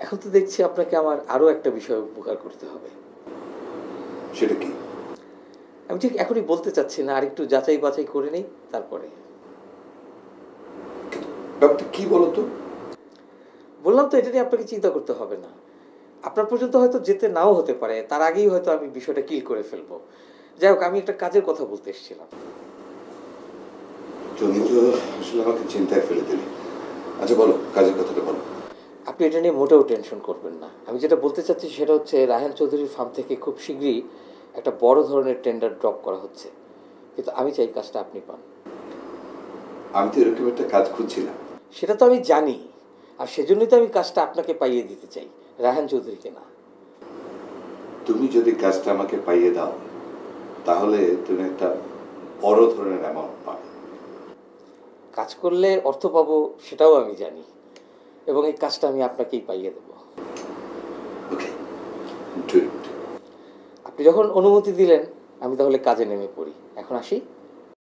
এখন তো দেখছি আপনাকে আমার আরও একটা বিষয় উপকার করতে হবে। সেটা কি? আমি ঠিক এখনই বলতে চাচ্ছি না, আরেকটু যাচাই বাছাই করে নেই তারপরে। ব্যাপারটা কি বলো তো? বললাম তো এটা নিয়ে আপনাকে চিন্তা করতে হবে না। আপনার পর্যন্ত হয়তো যেতে নাও হতে পারে, তার আগেই হয়তো আমি বিষয়টা কিল করে ফেলবো। যাই হোক, আমি একটা কাজের কথা বলতে এসেছিলাম। তুমি তো আসলে আমাকে চিন্তায় ফেলে দিলে। আচ্ছা বলো, কাজের কথাটা বলো। আপনি এটা নিয়ে মোটেও টেনশন করবেন না। আমি যেটা বলতে চাচ্ছি সেটা হচ্ছে, রায়হান চৌধুরীর ফার্ম থেকে খুব শীঘ্রই একটা বড় ধরনের টেন্ডার ড্রপ করা হচ্ছে, কিন্তু আমি চাই কাজটা আপনি পান। আমি তো এরকম একটা কাজ খুঁজছিলাম। সেটা তো আমি জানি, আর সেজন্যই তো আমি কাজটা আপনাকে পাইয়ে দিতে চাই, রায়হান চৌধুরীকে না। তুমি যদি কাজটা আমাকে পাইয়ে দাও, তাহলে তুমি একটা বড় ধরনের অ্যামাউন্ট পাবে। কাজ করলে অর্থ পাবো সেটাও আমি জানি, এবং এই কাজটা আমি আপনাকেই পাইয়ে দেবো। ওকে, ডু ইট। আপনি যখন অনুমতি দিলেন, আমি তাহলে কাজে নেমে পড়ি। এখন আসি।